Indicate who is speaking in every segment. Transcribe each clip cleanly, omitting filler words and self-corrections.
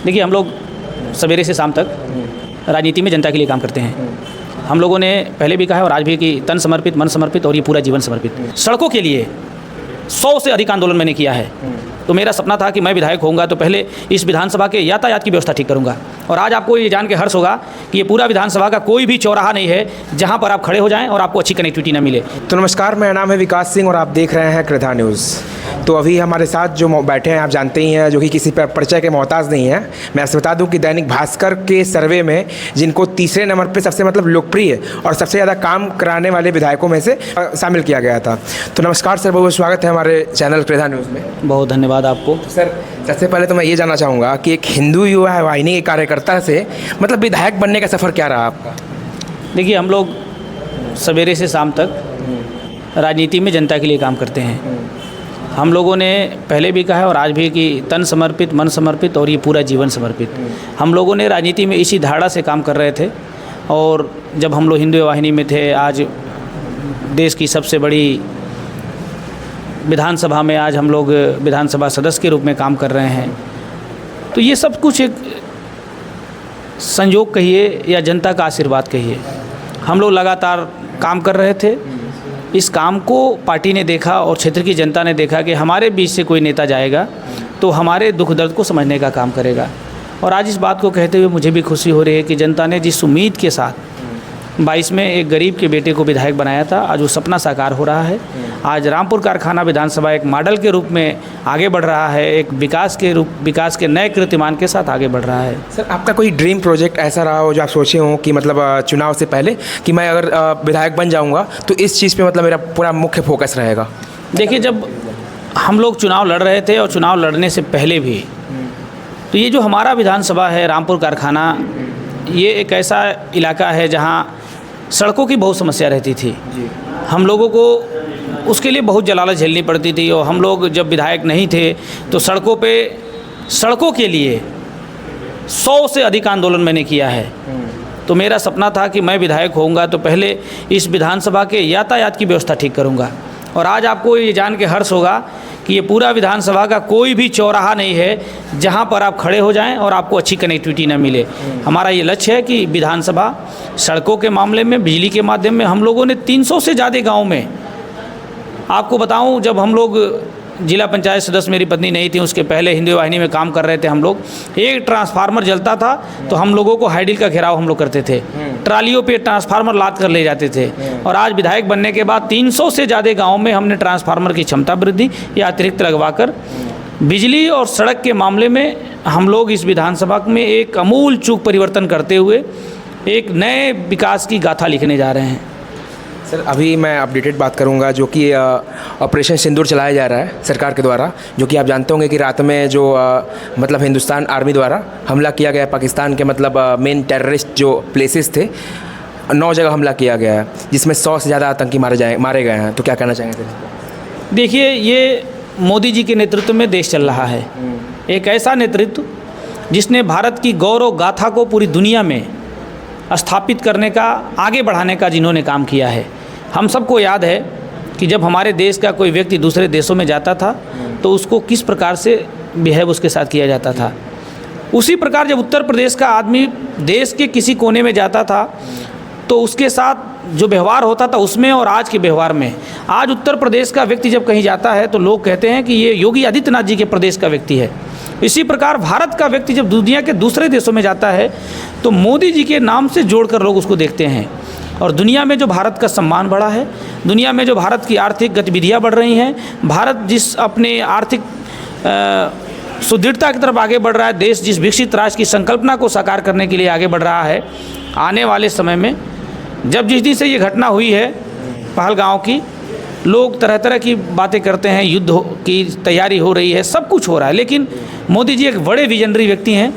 Speaker 1: देखिए, हम लोग सवेरे से शाम तक राजनीति में जनता के लिए काम करते हैं। हम लोगों ने पहले भी कहा है और आज भी कि तन समर्पित, मन समर्पित और ये पूरा जीवन समर्पित। सड़कों के लिए 100 से अधिक आंदोलन मैंने किया है। तो मेरा सपना था कि मैं विधायक होऊंगा तो पहले इस विधानसभा के यातायात की व्यवस्था ठीक करूंगा। और आज आपको ये जान के हर्ष होगा कि ये पूरा विधानसभा का कोई भी चौराहा नहीं है जहां पर आप खड़े हो जाएं और आपको अच्छी कनेक्टिविटी ना मिले।
Speaker 2: तो नमस्कार, मेरा नाम है विकास सिंह और आप देख रहे हैं कृधा न्यूज़। तो अभी हमारे साथ जो बैठे हैं आप जानते ही हैं, जो कि किसी पर परिचय के मोहताज नहीं है। मैं आपसे बता दूं कि दैनिक भास्कर के सर्वे में जिनको तीसरे नंबर पे सबसे लोकप्रिय और सबसे ज़्यादा काम कराने वाले विधायकों में से शामिल किया गया था। तो नमस्कार सर, बहुत स्वागत है हमारे चैनल कृधा न्यूज़ में।
Speaker 1: बहुत धन्यवाद आपको।
Speaker 2: सर, सबसे पहले तो मैं ये जानना चाहूँगा कि एक हिंदू युवा वाहिनी के कार्यकर्ता से विधायक बनने का सफ़र क्या रहा आपका?
Speaker 1: देखिए, हम लोग सवेरे से शाम तक राजनीति में जनता के लिए काम करते हैं। हम लोगों ने पहले भी कहा है और आज भी कि तन समर्पित, मन समर्पित और ये पूरा जीवन समर्पित। हम लोगों ने राजनीति में इसी धारणा से काम कर रहे थे। और जब हम लोग हिंदू वाहिनी में थे, आज देश की सबसे बड़ी विधानसभा में आज हम लोग विधानसभा सदस्य के रूप में काम कर रहे हैं। तो ये सब कुछ एक संयोग कहिए या जनता का आशीर्वाद कहिए। हम लोग लगातार काम कर रहे थे। इस काम को पार्टी ने देखा और क्षेत्र की जनता ने देखा कि हमारे बीच से कोई नेता जाएगा तो हमारे दुख दर्द को समझने का काम करेगा। और आज इस बात को कहते हुए मुझे भी खुशी हो रही है कि जनता ने जिस उम्मीद के साथ 22 में एक गरीब के बेटे को विधायक बनाया था, आज वो सपना साकार हो रहा है। आज रामपुर कारखाना विधानसभा एक मॉडल के रूप में आगे बढ़ रहा है, एक विकास के नए कीर्तिमान के साथ आगे बढ़ रहा है।
Speaker 2: सर, आपका कोई ड्रीम प्रोजेक्ट ऐसा रहा हो जो आप सोचे हो कि चुनाव से पहले कि मैं अगर विधायक बन जाऊंगा तो इस चीज़ पे मेरा पूरा मुख्य फोकस रहेगा?
Speaker 1: देखिए, जब हम लोग चुनाव लड़ रहे थे और चुनाव लड़ने से पहले भी, तो ये जो हमारा विधानसभा है रामपुर कारखाना, ये एक ऐसा इलाका है जहाँ सड़कों की बहुत समस्या रहती थी। हम लोगों को उसके लिए बहुत जलालत झेलनी पड़ती थी। और हम लोग जब विधायक नहीं थे तो सड़कों के लिए 100 से अधिक आंदोलन मैंने किया है। तो मेरा सपना था कि मैं विधायक होऊंगा तो पहले इस विधानसभा के यातायात की व्यवस्था ठीक करूंगा। और आज आपको ये जान के हर्ष होगा कि ये पूरा विधानसभा का कोई भी चौराहा नहीं है जहां पर आप खड़े हो जाएं और आपको अच्छी कनेक्टिविटी ना मिले। हमारा ये लक्ष्य है कि विधानसभा सड़कों के मामले में, बिजली के माध्यम में हम लोगों ने 300 से ज़्यादा गाँव में, आपको बताऊं, जब हम लोग जिला पंचायत सदस्य, मेरी पत्नी नहीं थी, उसके पहले हिंदू वाहिनी में काम कर रहे थे हम लोग, एक ट्रांसफार्मर जलता था तो हम लोगों को हाइडिल का घेराव हम लोग करते थे, ट्रालियों पे ट्रांसफार्मर लाद कर ले जाते थे। और आज विधायक बनने के बाद 300 से ज़्यादा गाँव में हमने ट्रांसफार्मर की क्षमता वृद्धि या अतिरिक्त लगवाकर बिजली और सड़क के मामले में हम लोग इस विधानसभा में एक आमूल चूक परिवर्तन करते हुए एक नए विकास की गाथा लिखने जा रहे हैं।
Speaker 2: सर, अभी मैं अपडेटेड बात करूंगा जो कि ऑपरेशन सिंदूर चलाया जा रहा है सरकार के द्वारा, जो कि आप जानते होंगे कि रात में जो हिंदुस्तान आर्मी द्वारा हमला किया गया पाकिस्तान के मेन टेररिस्ट जो प्लेसेस थे, 9 जगह हमला किया गया है, जिसमें 100 से ज़्यादा आतंकी मारे गए हैं। तो क्या कहना चाहेंगे सर?
Speaker 1: देखिए, ये मोदी जी के नेतृत्व में देश चल रहा है। एक ऐसा नेतृत्व जिसने भारत की गौरव गाथा को पूरी दुनिया में स्थापित करने का, आगे बढ़ाने का जिन्होंने काम किया है। हम सबको याद है कि जब हमारे देश का कोई व्यक्ति दूसरे देशों में जाता था तो उसको किस प्रकार से बिहेव उसके साथ किया जाता था। उसी प्रकार जब उत्तर प्रदेश का आदमी देश के किसी कोने में जाता था तो उसके साथ जो व्यवहार होता था उसमें और आज के व्यवहार में, आज उत्तर प्रदेश का व्यक्ति जब कहीं जाता है तो लोग कहते हैं कि ये योगी आदित्यनाथ जी के प्रदेश का व्यक्ति है। इसी प्रकार भारत का व्यक्ति जब दुनिया के दूसरे देशों में जाता है तो मोदी जी के नाम से जोड़कर लोग उसको देखते हैं। और दुनिया में जो भारत का सम्मान बढ़ा है, दुनिया में जो भारत की आर्थिक गतिविधियां बढ़ रही हैं, भारत जिस अपने आर्थिक सुदृढ़ता की तरफ आगे बढ़ रहा है, देश जिस विकसित राष्ट्र की संकल्पना को साकार करने के लिए आगे बढ़ रहा है, आने वाले समय में जब जिस दिन से ये घटना हुई है पहलगांव की, लोग तरह तरह की बातें करते हैं, युद्ध की तैयारी हो रही है, सब कुछ हो रहा है, लेकिन मोदी जी एक बड़े विजनरी व्यक्ति हैं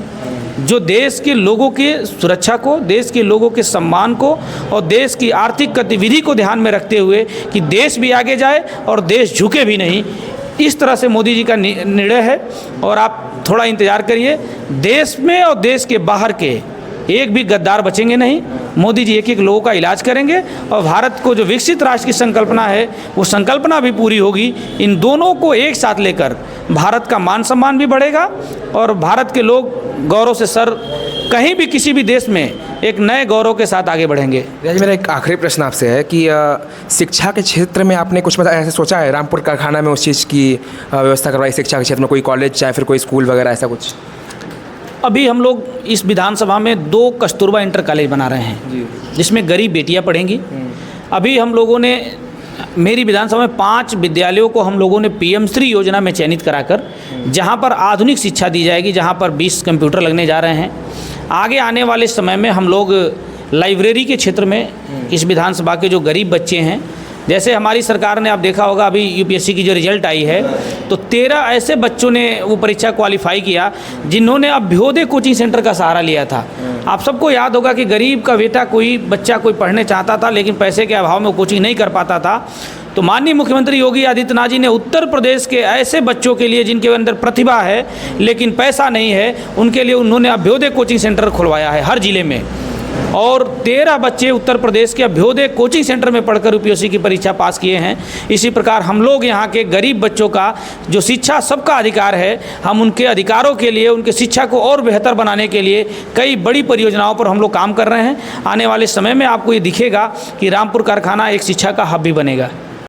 Speaker 1: जो देश के लोगों के सुरक्षा को, देश के लोगों के सम्मान को और देश की आर्थिक गतिविधि को ध्यान में रखते हुए कि देश भी आगे जाए और देश झुके भी नहीं, इस तरह से मोदी जी का निर्णय है। और आप थोड़ा इंतज़ार करिए, देश में और देश के बाहर के एक भी गद्दार बचेंगे नहीं मोदी जी एक एक लोगों का इलाज करेंगे और भारत को जो विकसित राष्ट्र की संकल्पना है वो संकल्पना भी पूरी होगी। इन दोनों को एक साथ लेकर भारत का मान सम्मान भी बढ़ेगा और भारत के लोग गौरव से सर कहीं भी किसी भी देश में एक नए गौरव के साथ आगे बढ़ेंगे।
Speaker 2: जी, मेरा एक आखिरी प्रश्न आपसे है कि शिक्षा के क्षेत्र में आपने कुछ मतलब ऐसे सोचा है रामपुर कारखाना में उस चीज़ की व्यवस्था करवाई, शिक्षा के क्षेत्र में कोई कॉलेज चाहे फिर कोई स्कूल वगैरह ऐसा कुछ?
Speaker 1: अभी हम लोग इस विधानसभा में 2 कस्तूरबा इंटर कॉलेज बना रहे हैं जिसमें गरीब बेटियां पढ़ेंगी। अभी हम लोगों ने मेरी विधानसभा में 5 विद्यालयों को हम लोगों ने PM श्री योजना में चयनित कराकर जहां पर आधुनिक शिक्षा दी जाएगी, जहां पर 20 कंप्यूटर लगने जा रहे हैं। आगे आने वाले समय में हम लोग लाइब्रेरी के क्षेत्र में इस विधानसभा के जो गरीब बच्चे हैं, जैसे हमारी सरकार ने आप देखा होगा अभी UPSC की जो रिजल्ट आई है तो 13 ऐसे बच्चों ने वो परीक्षा क्वालिफाई किया जिन्होंने अभ्योदय कोचिंग सेंटर का सहारा लिया था। आप सबको याद होगा कि गरीब का बेटा कोई बच्चा कोई पढ़ने चाहता था लेकिन पैसे के अभाव में वो कोचिंग नहीं कर पाता था, तो माननीय मुख्यमंत्री योगी आदित्यनाथ जी ने उत्तर प्रदेश के ऐसे बच्चों के लिए जिनके अंदर प्रतिभा है लेकिन पैसा नहीं है, उनके लिए उन्होंने अभ्योदय कोचिंग सेंटर खुलवाया है हर जिले में। और 13 बच्चे उत्तर प्रदेश के अभ्योदय कोचिंग सेंटर में पढ़कर UPSC की परीक्षा पास किए हैं। इसी प्रकार हम लोग यहाँ के गरीब बच्चों का जो शिक्षा सबका अधिकार है, हम उनके अधिकारों के लिए उनके शिक्षा को और बेहतर बनाने के लिए कई बड़ी परियोजनाओं पर हम लोग काम कर रहे हैं। आने वाले समय में आपको ये दिखेगा कि रामपुर कारखाना एक शिक्षा का हब भी बनेगा।